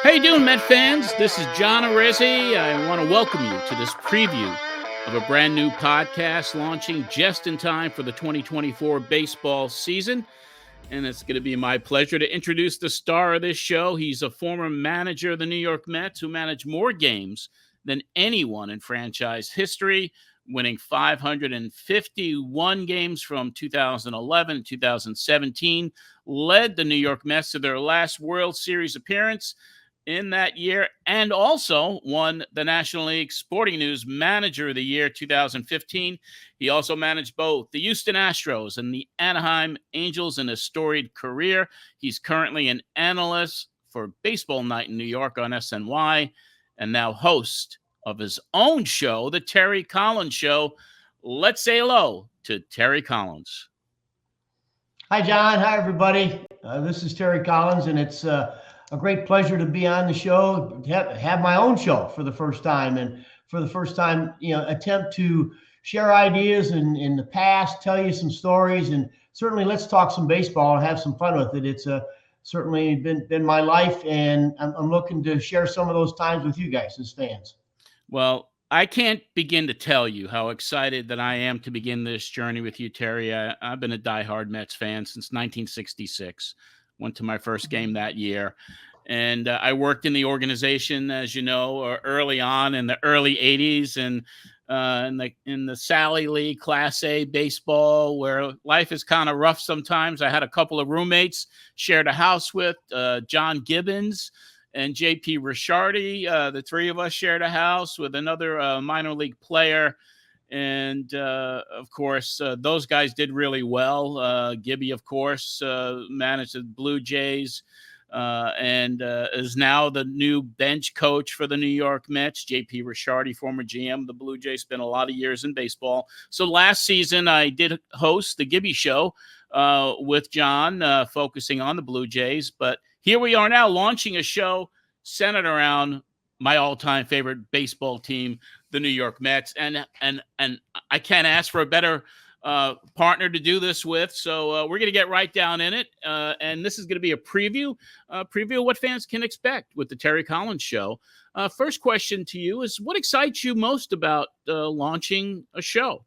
How you doing, Met fans? This is John Arezzi. I want to welcome you to this preview of a brand new podcast launching just in time for the 2024 baseball season. And it's going to be my pleasure to introduce the star of this show. He's a former manager of the New York Mets who managed more games than anyone in franchise history, winning 551 games from 2011 to 2017, led the New York Mets to their last World Series appearance in that year, and also won the National League Sporting News Manager of the Year 2015. He also managed both the Houston Astros and the Anaheim Angels in his storied career. He's currently an analyst for Baseball Night in New York on SNY, and now host of his own show, The Terry Collins Show. Let's say hello to Terry Collins. Hi, John. Hi, everybody. This is Terry Collins, and it's a great pleasure to be on the show, have my own show for the first time, and for the first time, attempt to share ideas in the past, tell you some stories, and certainly let's talk some baseball and have some fun with it. It's certainly been my life, and I'm looking to share some of those times with you guys as fans. Well, I can't begin to tell you how excited that I am to begin this journey with you, Terry. I've been a diehard Mets fan since 1966. Went to my first game that year. And I worked in the organization, as you know, early on in the early 80s and in the Sally League Class A baseball, where life is kind of rough sometimes. I had a couple of roommates, shared a house with John Gibbons and J.P. Ricciardi. The three of us shared a house with another minor league player. And, of course, those guys did really well. Gibby, of course, managed the Blue Jays and is now the new bench coach for the New York Mets. J.P. Ricciardi, former GM of the Blue Jays, spent a lot of years in baseball. So last season, I did host the Gibby Show with John, focusing on the Blue Jays. But here we are now launching a show centered around my all-time favorite baseball team, the New York Mets, and I can't ask for a better partner to do this with. So we're going to get right down in it, and this is going to be a preview of what fans can expect with the Terry Collins Show. First question to you is, what excites you most about launching a show?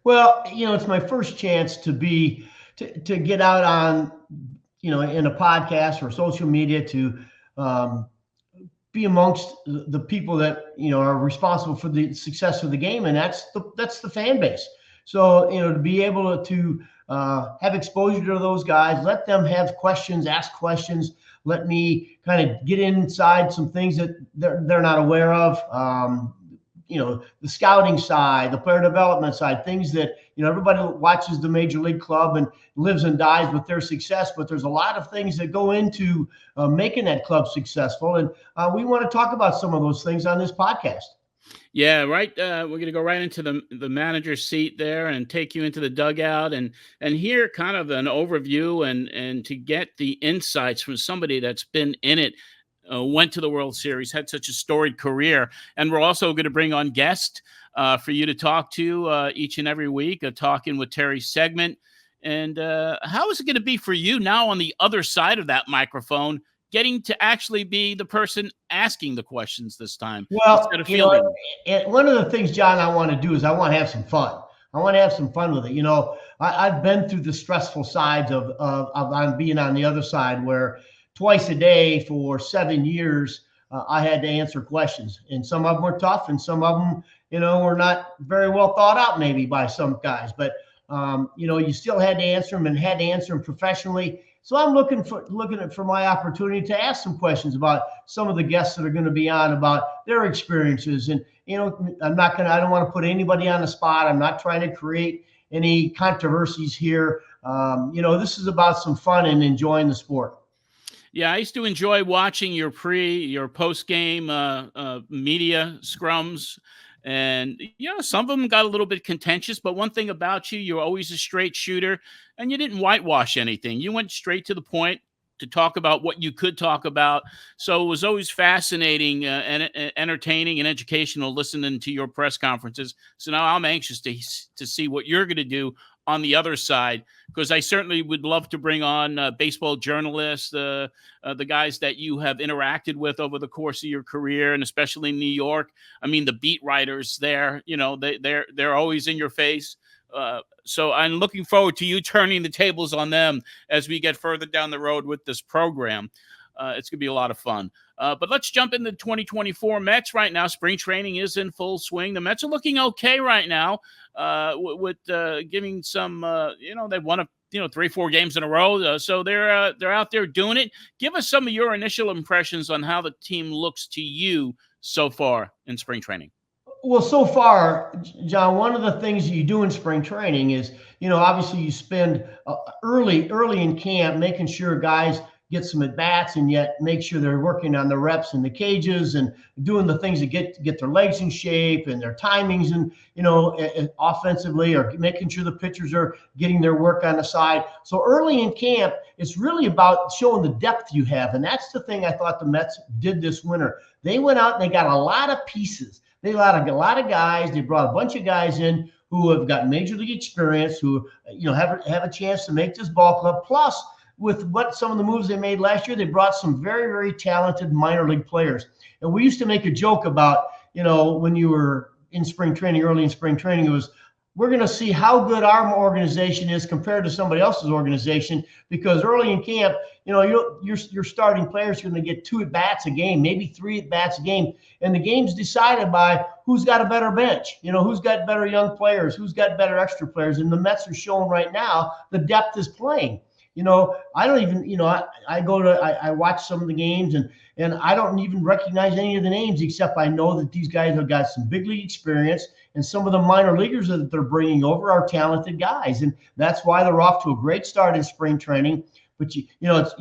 Well, it's my first chance to get out on, in a podcast or social media to be amongst the people that are responsible for the success of the game, and that's the fan base. So to be able to have exposure to those guys, let them have questions, ask questions, let me kind of get inside some things that they're not aware of. The scouting side, the player development side, things that, everybody watches the Major League Club and lives and dies with their success, but there's a lot of things that go into making that club successful. And we want to talk about some of those things on this podcast. Yeah, right. We're going to go right into the manager's seat there and take you into the dugout and hear kind of an overview and to get the insights from somebody that's been in it. Went to the World Series, had such a storied career. And we're also going to bring on guests for you to talk to each and every week, a Talking with Terry segment. And how is it going to be for you now on the other side of that microphone, getting to actually be the person asking the questions this time? Well, one of the things, John, I want to do is I want to have some fun. I want to have some fun with it. I've been through the stressful sides of being on the other side, where twice a day for 7 years, I had to answer questions, and some of them were tough, and some of them, were not very well thought out, maybe by some guys. But you still had to answer them, and had to answer them professionally. So I'm looking for my opportunity to ask some questions about some of the guests that are going to be on, about their experiences. And I don't want to put anybody on the spot. I'm not trying to create any controversies here. This is about some fun and enjoying the sport. Yeah, I used to enjoy watching your post-game media scrums. And, some of them got a little bit contentious, but one thing about you, you're always a straight shooter, and you didn't whitewash anything. You went straight to the point to talk about what you could talk about. So it was always fascinating and entertaining and educational listening to your press conferences. So now I'm anxious to see what you're going to do on the other side, because I certainly would love to bring on baseball journalists, the guys that you have interacted with over the course of your career, and especially in New York. I mean, the beat writers there, they're always in your face. So I'm looking forward to you turning the tables on them as we get further down the road with this program. It's going to be a lot of fun. But let's jump into 2024 Mets right now. Spring training is in full swing. The Mets are looking okay right now with giving some, they've won 3-4 games in a row. So they're out there doing it. Give us some of your initial impressions on how the team looks to you so far in spring training. Well, so far, John, one of the things you do in spring training is, obviously you spend early in camp making sure guys get some at bats, and yet make sure they're working on the reps in the cages and doing the things to get their legs in shape and their timings, and offensively, or making sure the pitchers are getting their work on the side. So early in camp, it's really about showing the depth you have, and that's the thing I thought the Mets did this winter. They went out and they got a lot of pieces. They got a lot of guys. They brought a bunch of guys in who have got major league experience, who have a chance to make this ball club. Plus, with some of the moves they made last year, they brought some very, very talented minor league players. And we used to make a joke about, when you were in spring training, early in spring training, it was, we're going to see how good our organization is compared to somebody else's organization, because early in camp, your starting players are going to get 2 at-bats a game, maybe 3 at-bats a game. And the game's decided by who's got a better bench, who's got better young players, who's got better extra players. And the Mets are showing right now the depth is playing. I don't even, I watch some of the games, and I don't even recognize any of the names, except I know that these guys have got some big league experience, and some of the minor leaguers that they're bringing over are talented guys. And that's why they're off to a great start in spring training. But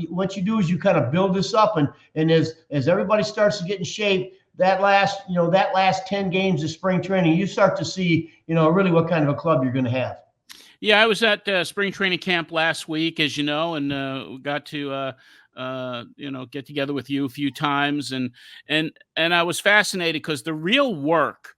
what you do is you kind of build this up, and as everybody starts to get in shape, that last 10 games of spring training, you start to see, really what kind of a club you're going to have. Yeah, I was at spring training camp last week, as you know, and got to get together with you a few times, and I was fascinated because the real work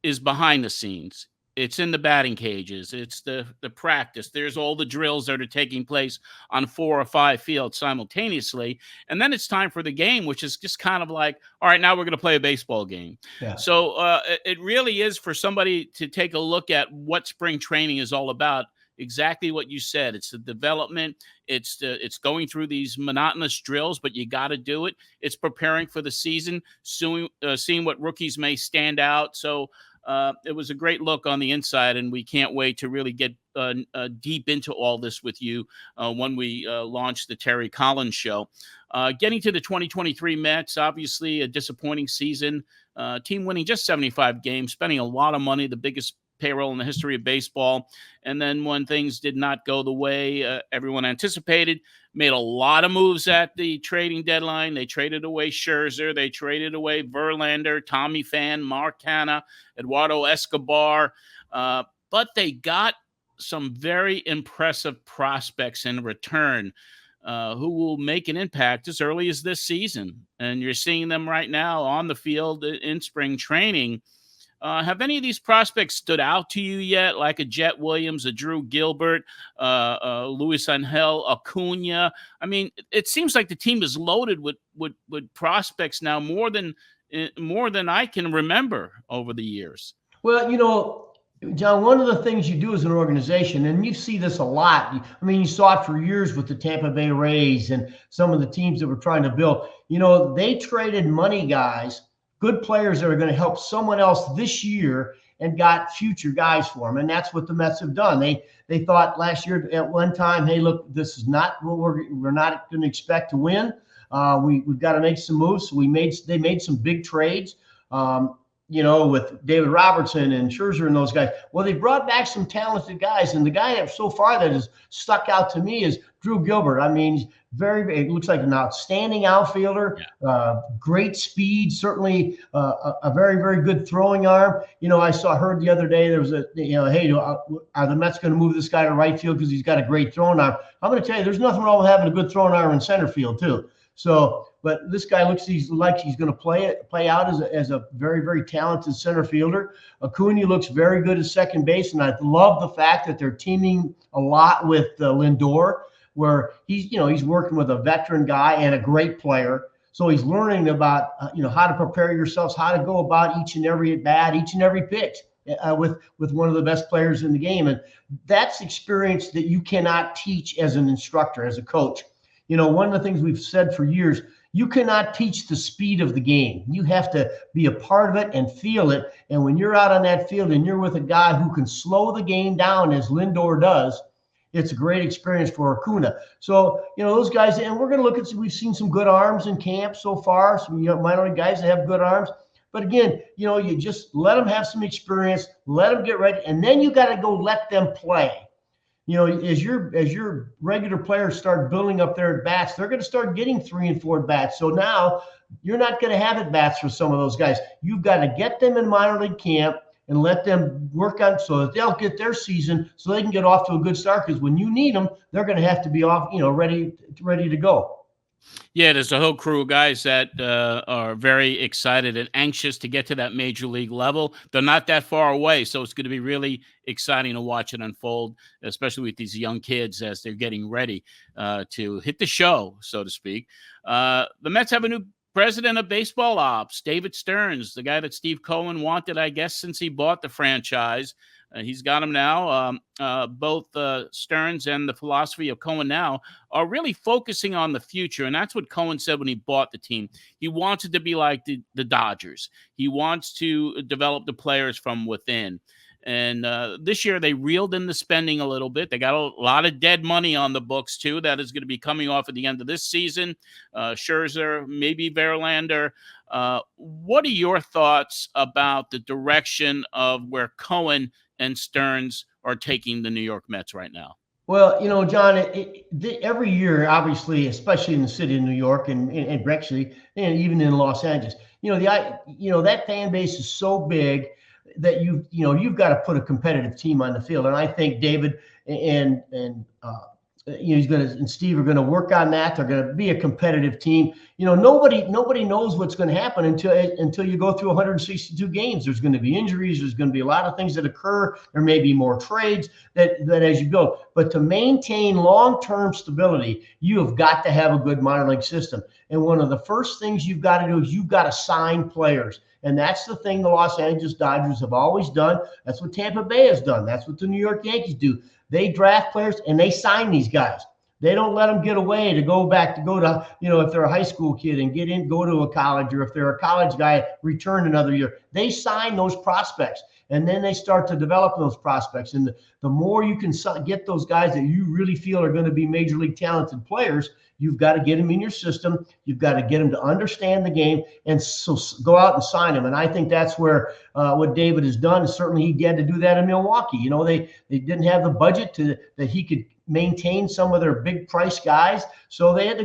is behind the scenes. It's in the batting cages. It's the practice. There's all the drills that are taking place on 4 or 5 fields simultaneously. And then it's time for the game, which is just kind of like, all right, now we're going to play a baseball game. Yeah. So it really is, for somebody to take a look at what spring training is all about, exactly what you said. It's the development. It's going through these monotonous drills, but you got to do it. It's preparing for the season, seeing what rookies may stand out. So it was a great look on the inside, and we can't wait to really get deep into all this with you when we launch the Terry Collins Show. Getting to the 2023 Mets, obviously a disappointing season. Team winning just 75 games, spending a lot of money, the biggest payroll in the history of baseball. And then when things did not go the way everyone anticipated, made a lot of moves at the trading deadline. They traded away Scherzer. They traded away Verlander, Tommy Pham, Mark Hanna, Eduardo Escobar. But they got some very impressive prospects in return who will make an impact as early as this season. And you're seeing them right now on the field in spring training. Have any of these prospects stood out to you yet, like a Jet Williams, a Drew Gilbert, Luis Angel Acuna? I mean, it seems like the team is loaded with prospects now, more than I can remember over the years. Well, John, one of the things you do as an organization, and you see this a lot, I mean, you saw it for years with the Tampa Bay Rays and some of the teams that were trying to build, they traded money guys, good players that are going to help someone else this year, and got future guys for them. And that's what the Mets have done. They thought last year at one time, hey, look, this is not what we're not going to expect to win. We've got to make some moves. So they made some big trades, with David Robertson and Scherzer and those guys. Well, they brought back some talented guys. And the guy that so far that has stuck out to me is Drew Gilbert. I mean, it looks like an outstanding outfielder, great speed, certainly a very, very good throwing arm. I heard the other day there was hey, are the Mets going to move this guy to right field because he's got a great throwing arm? I'm going to tell you, there's nothing wrong with having a good throwing arm in center field too. So But this guy looks like he's going to play out as a very, very talented center fielder. Acuna looks very good at second base, and I love the fact that they're teaming a lot with Lindor, where he's working with a veteran guy and a great player. So he's learning about how to prepare yourselves, how to go about each and every at bat, each and every pitch with one of the best players in the game, and that's experience that you cannot teach as an instructor, as a coach. One of the things we've said for years, you cannot teach the speed of the game. You have to be a part of it and feel it. And when you're out on that field and you're with a guy who can slow the game down as Lindor does, it's a great experience for Acuna. So, those guys, and we're going to look at, we've seen some good arms in camp so far, some minor league guys that have good arms. But again, you just let them have some experience, let them get ready, and then you got to go let them play. As your regular players start building up their at bats, they're going to start getting 3 and 4 bats. So now you're not going to have at bats for some of those guys. You've got to get them in minor league camp and let them work on so that they'll get their season so they can get off to a good start. Because when you need them, they're going to have to be off, ready to go. Yeah, there's a whole crew of guys that are very excited and anxious to get to that major league level. They're not that far away, so it's going to be really exciting to watch it unfold, especially with these young kids as they're getting ready to hit the show, so to speak. The Mets have a new president of baseball ops, David Stearns, the guy that Steve Cohen wanted, I guess, since he bought the franchise. He's got him now. Both Stearns and the philosophy of Cohen now are really focusing on the future. And that's what Cohen said when he bought the team. He wants it to be like the Dodgers. He wants to develop the players from within. And this year they reeled in the spending a little bit. They got a lot of dead money on the books, too. That is going to be coming off at the end of this season. Scherzer, maybe Verlander. What are your thoughts about the direction of where Cohen and Stearns are taking the New York Mets right now? Well, John, every year, obviously, especially in the city of New York and actually, and even in Los Angeles, that fan base is so big that you've got to put a competitive team on the field. And I think David and Steve are going to work on that. They're going to be a competitive team. Nobody knows what's going to happen until you go through 162 games. There's going to be injuries. There's going to be a lot of things that occur. There may be more trades that as you go. But to maintain long-term stability, you have got to have a good minor league system. And one of the first things you've got to do is you've got to sign players. And that's the thing the Los Angeles Dodgers have always done. That's what Tampa Bay has done. That's what the New York Yankees do. They draft players and they sign these guys. They don't let them get away to go to, if they're a high school kid and go to a college, or if they're a college guy, return another year. They sign those prospects, and then they start to develop those prospects. And the more you can get those guys that you really feel are going to be major league talented players, you've got to get them in your system. You've got to get them to understand the game, and so go out and sign them. And I think that's where what David has done. Certainly, he had to do that in Milwaukee. They didn't have the budget that he could maintain some of their big price guys, so they had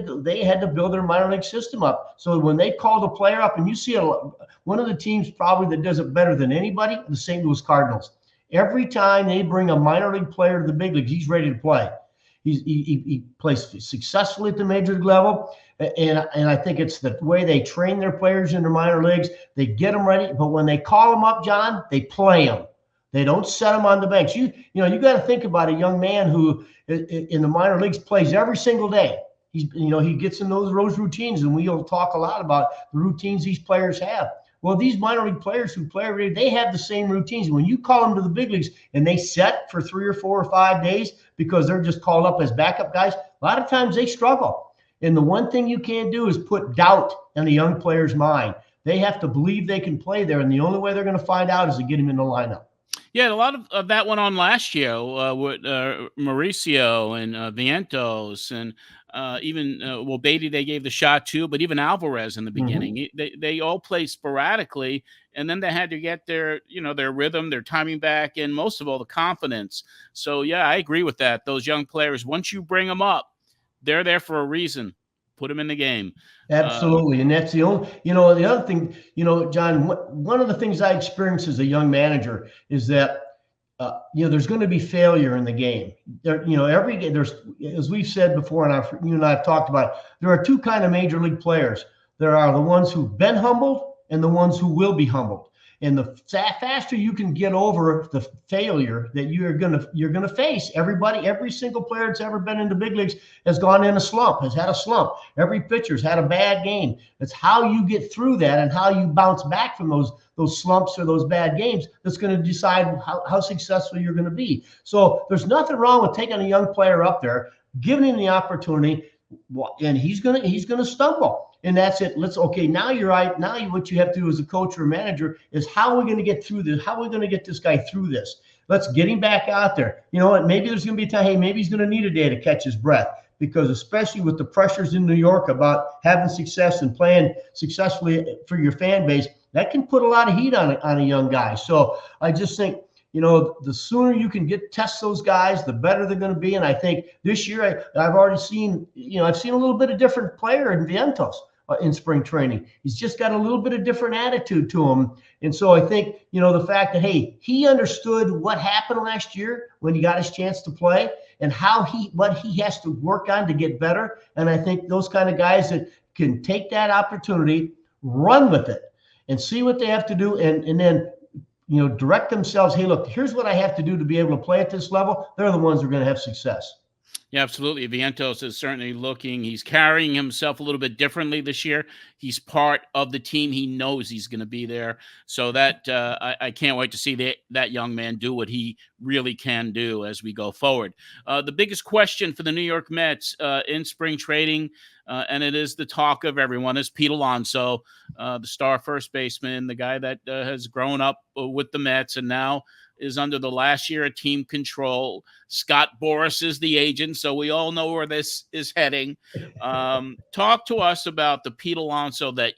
to build their minor league system up. So when they called a player up, and you see one of the teams probably that does it better than anybody, the St. Louis Cardinals. Every time they bring a minor league player to the big leagues, he's ready to play. He plays successfully at the major league level, and I think it's the way they train their players in their minor leagues. They get them ready, but when they call them up, John, they play them. They don't set them on the bench. You got to think about a young man who in the minor leagues plays every single day. He gets in those routines, and we'll talk a lot about the routines these players have. Well, these minor league players who play every day, they have the same routines. When you call them to the big leagues and they set for 3 or 4 or 5 days because they're just called up as backup guys, a lot of times they struggle. And the one thing you can't do is put doubt in a young player's mind. They have to believe they can play there, and the only way they're going to find out is to get him in the lineup. Yeah, a lot of that went on last year with Mauricio and Vientos, and even Beatty they gave the shot to, but even Alvarez in the beginning. They all played sporadically, and then they had to get their rhythm, their timing back, and most of all the confidence. So yeah, I agree with that. Those young players, once you bring them up, they're there for a reason. Put them in the game. Absolutely. And that's the only, the other thing, John, one of the things I experienced as a young manager is that there's going to be failure in the game. Every game, as we've said before, and you and I have talked about, there are two kind of major league players. There are the ones who've been humbled and the ones who will be humbled. And the faster you can get over the failure that you're gonna face, every single player that's ever been in the big leagues has gone in a slump, has had a slump. Every pitcher's had a bad game. It's how you get through that and how you bounce back from those slumps or those bad games that's going to decide how successful you're going to be. So there's nothing wrong with taking a young player up there, giving him the opportunity, and he's gonna stumble. And that's it. Now you're right. Now what you have to do as a coach or manager is how are we going to get through this? How are we going to get this guy through this? Let's get him back out there. You know what? Maybe there's going to be a time, hey, maybe he's going to need a day to catch his breath, because especially with the pressures in New York about having success and playing successfully for your fan base, that can put a lot of heat on a young guy. So I just think, the sooner you can test those guys, the better they're going to be. And I think this year I've already seen, I've seen a little bit of different player in Vientos in spring training. He's just got a little bit of different attitude to him. And so I think, the fact that, hey, he understood what happened last year when he got his chance to play and what he has to work on to get better. And I think those kind of guys that can take that opportunity, run with it, and see what they have to do, and then direct themselves. Hey, look, here's what I have to do to be able to play at this level. They're the ones who are going to have success. Yeah, absolutely. Vientos is certainly he's carrying himself a little bit differently this year. He's part of the team. He knows he's going to be there. So that I can't wait to see that young man do what he really can do as we go forward. The biggest question for the New York Mets in spring trading, and it is the talk of everyone, is Pete Alonso, the star first baseman, the guy that has grown up with the Mets and now is under the last year of team control. Scott Boras is the agent, so we all know where this is heading. Talk to us about the Pete Alonso that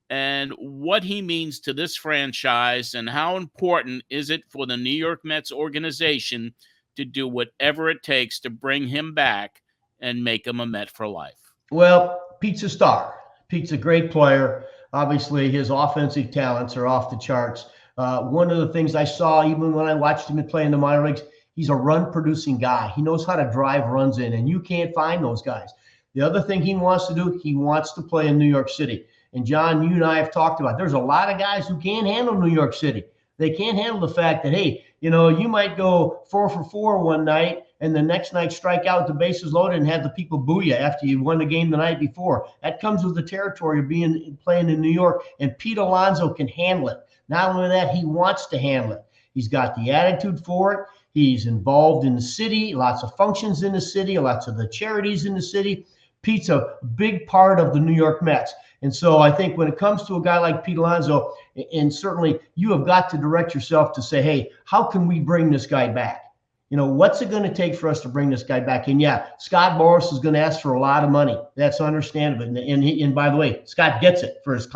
and what he means to this franchise, and how important is it for the New York Mets organization to do whatever it takes to bring him back and make him a Met for life? Well, Pete's a star. Pete's a great player. Obviously, his offensive talents are off the charts. One of the things I saw, even when I watched him play in the minor leagues, he's a run-producing guy. He knows how to drive runs in, and you can't find those guys. The other thing he wants to do, he wants to play in New York City. And John, you and I have talked about, there's a lot of guys who can't handle New York City. They can't handle the fact that, hey, you might go 4 for 4 one night, and the next night strike out with the bases loaded and have the people boo you after you won the game the night before. That comes with the territory of playing in New York, and Pete Alonso can handle it. Not only that, he wants to handle it. He's got the attitude for it. He's involved in the city, lots of functions in the city, lots of the charities in the city. Pete's a big part of the New York Mets. And so I think when it comes to a guy like Pete Alonso, and certainly you have got to direct yourself to say, hey, how can we bring this guy back? What's it going to take for us to bring this guy back? And yeah, Scott Boras is going to ask for a lot of money. That's understandable. And by the way, Scott gets it for his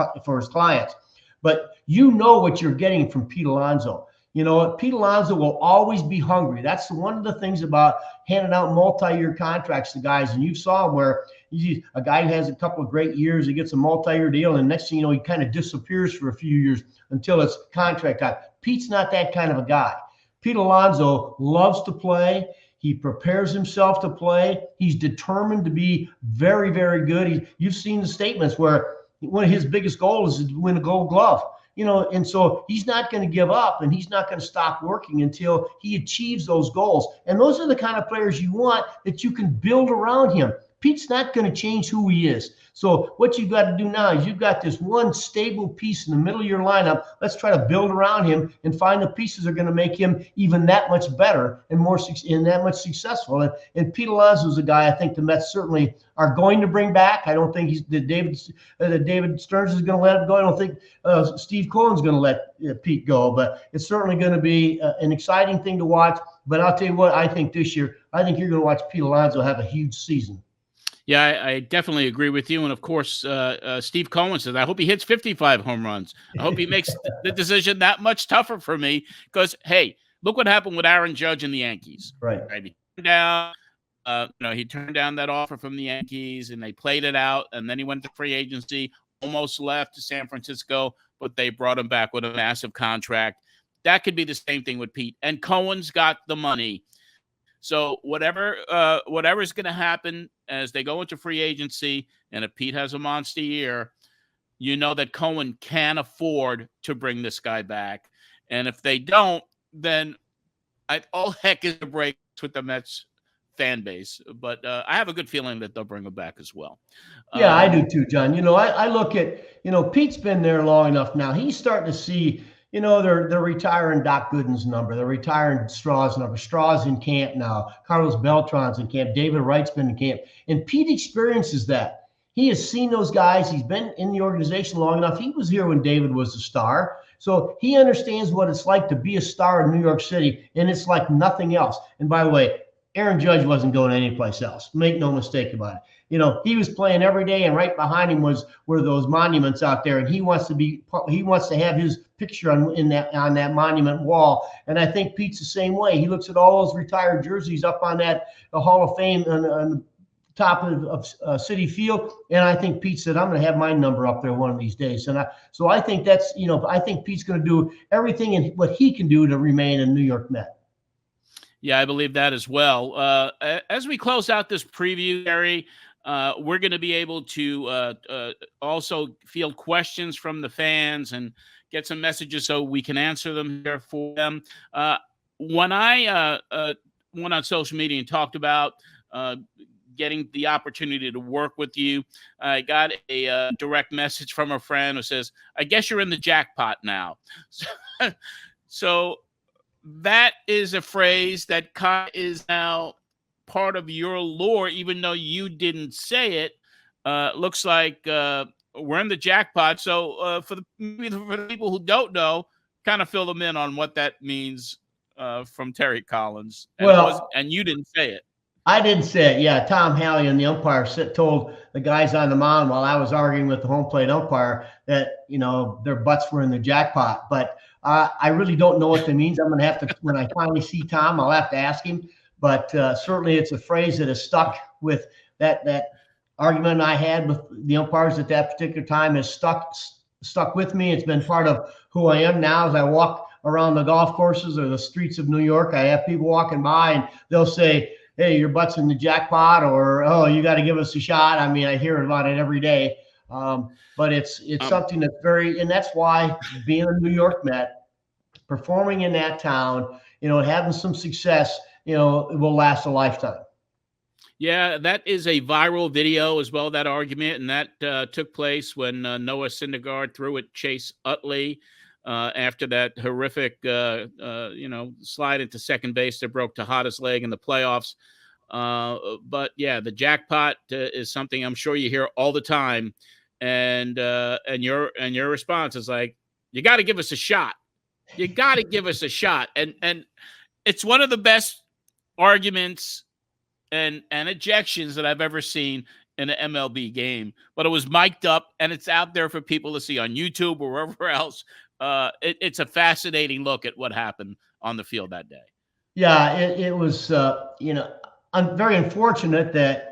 clients. But what you're getting from Pete Alonso. Pete Alonso will always be hungry. That's one of the things about handing out multi-year contracts to guys. And you saw where a guy has a couple of great years, he gets a multi-year deal, and next thing you know, he kind of disappears for a few years until it's contract time. Pete's not that kind of a guy. Pete Alonso loves to play. He prepares himself to play. He's determined to be very, very good. You've seen the statements where one of his biggest goals is to win a Gold Glove. And so he's not going to give up, and he's not going to stop working until he achieves those goals. And those are the kind of players you want, that you can build around him. Pete's not going to change who he is. So what you've got to do now is you've got this one stable piece in the middle of your lineup. Let's try to build around him and find the pieces that are going to make him even that much better and that much successful. And Pete Alonso is a guy I think the Mets certainly are going to bring back. I don't think David Stearns is going to let him go. I don't think Steve Cohen's going to let Pete go. But it's certainly going to be an exciting thing to watch. But I'll tell you what, I think this year, I think you're going to watch Pete Alonso have a huge season. Yeah, I definitely agree with you. And of course, Steve Cohen says, I hope he hits 55 home runs. I hope he makes the decision that much tougher for me, because, hey, look what happened with Aaron Judge and the Yankees. Right. He turned down, he turned down that offer from the Yankees, and they played it out. And then he went to free agency, almost left to San Francisco, but they brought him back with a massive contract. that could be the same thing with Pete. And Cohen's got the money. So whatever's going to happen as they go into free agency, and if Pete has a monster year, you know that Cohen can afford to bring this guy back. And if they don't, then all heck is a break with the Mets fan base. But I have a good feeling that they'll bring him back as well. Yeah, I do too, John. I look at, Pete's been there long enough now. He's starting to see, they're retiring Doc Gooden's number. They're retiring Straw's number. Straw's in camp now. Carlos Beltran's in camp. David Wright's been in camp. And Pete experiences that. He has seen those guys. He's been in the organization long enough. He was here when David was a star. So he understands what it's like to be a star in New York City, and it's like nothing else. And by the way, Aaron Judge wasn't going anyplace else. Make no mistake about it. He was playing every day, and right behind him were those monuments out there, and he wants to have his picture on that monument wall. And I think Pete's the same way. He looks at all those retired jerseys up on the Hall of Fame on the top of Citi Field, and I think Pete said, I'm going to have my number up there one of these days. And so I think that's, I think Pete's going to do everything in what he can do to remain a New York Met. Yeah, I believe that as well. As we close out this preview, Gary, we're going to be able to also field questions from the fans and get some messages so we can answer them here for them. When I went on social media and talked about getting the opportunity to work with you, I got a direct message from a friend who says, I guess you're in the jackpot now. So that is a phrase that is now part of your lore, even though you didn't say it. Looks like we're in the jackpot. So for the people who don't know, kind of fill them in on what that means from Terry Collins. And you didn't say it. I didn't say it. Yeah, Tom Hallion, the umpire, told the guys on the mound while I was arguing with the home plate umpire that, their butts were in the jackpot. But I really don't know what that means. I'm going to have to, when I finally see Tom, I'll have to ask him. But certainly it's a phrase that has stuck with that argument I had with the umpires at that particular time has stuck with me. It's been part of who I am now as I walk around the golf courses or the streets of New York. I have people walking by and they'll say, hey, your butt's in the jackpot, or, oh, you got to give us a shot. I mean, I hear about it every day. But it's something that's and that's why being a New York Met, performing in that town, having some success, it will last a lifetime. Yeah, that is a viral video as well, that argument. And that took place when Noah Syndergaard threw at Chase Utley after that horrific, slide into second base that broke Tejada's leg in the playoffs. But yeah, the jackpot is something I'm sure you hear all the time. And your response is like, you got to give us a shot. You got to give us a shot. And it's one of the best arguments and ejections that I've ever seen in an MLB game. But it was mic'd up, and it's out there for people to see on YouTube or wherever else. It's a fascinating look at what happened on the field that day. Yeah, it was, I'm very unfortunate that,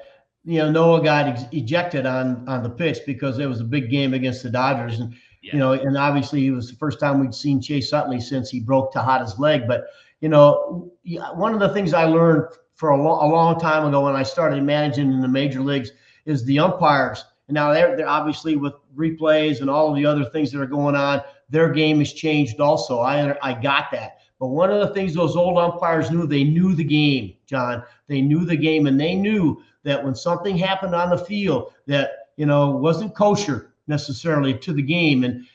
Noah got ejected on the pitch because it was a big game against the Dodgers. And, and obviously it was the first time we'd seen Chase Utley since he broke Tejada's leg. But, one of the things I learned for a long time ago when I started managing in the major leagues is the umpires. And now they're obviously with replays and all of the other things that are going on, their game has changed also. I got that. But one of the things those old umpires knew, they knew the game, John. They knew the game, and they knew that when something happened on the field that, wasn't kosher necessarily to the game, and,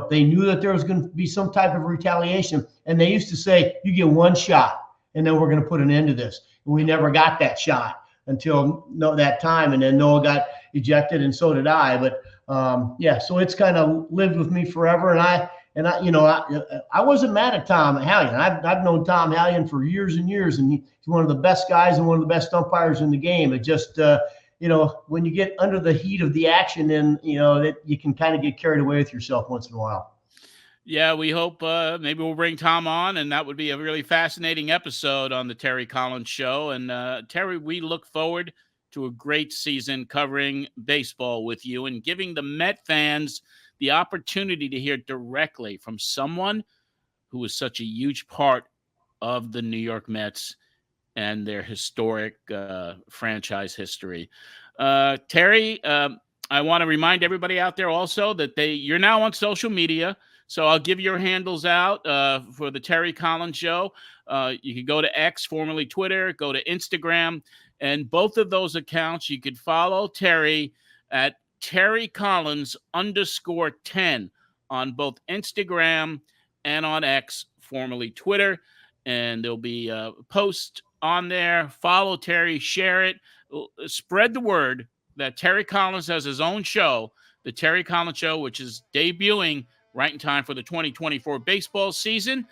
they knew that there was going to be some type of retaliation. And they used to say, you get one shot, and then we're going to put an end to this. And we never got that shot until that time. And then Noah got ejected, and so did I. But so it's kind of lived with me forever. And I wasn't mad at Tom Hallion. I've known Tom Hallion for years and years, and he's one of the best guys and one of the best umpires in the game. It just, when you get under the heat of the action, then, that you can kind of get carried away with yourself once in a while. Yeah, we hope maybe we'll bring Tom on, and that would be a really fascinating episode on the Terry Collins Show. And Terry, we look forward to a great season covering baseball with you and giving the Met fans the opportunity to hear directly from someone who was such a huge part of the New York Mets and their historic franchise history. Terry, I want to remind everybody out there also that you're now on social media. So I'll give your handles out for the Terry Collins Show. You can go to X, formerly Twitter, go to Instagram, and both of those accounts you could follow Terry at Terry Collins _10 on both Instagram and on X, formerly Twitter. And there'll be a post on there. Follow Terry, share it, spread the word that Terry Collins has his own show, the Terry Collins Show, which is debuting right in time for the 2024 baseball season.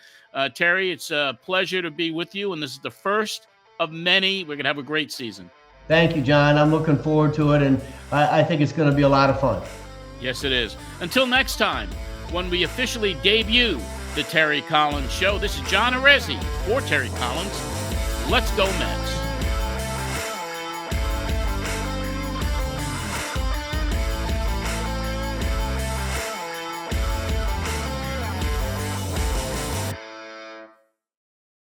Terry, it's a pleasure to be with you, and this is the first of many. We're going to have a great season. Thank you, John. I'm looking forward to it, and I think it's going to be a lot of fun. Yes, it is. Until next time, when we officially debut the Terry Collins Show, this is John Arezzi for Terry Collins. Let's go Mets.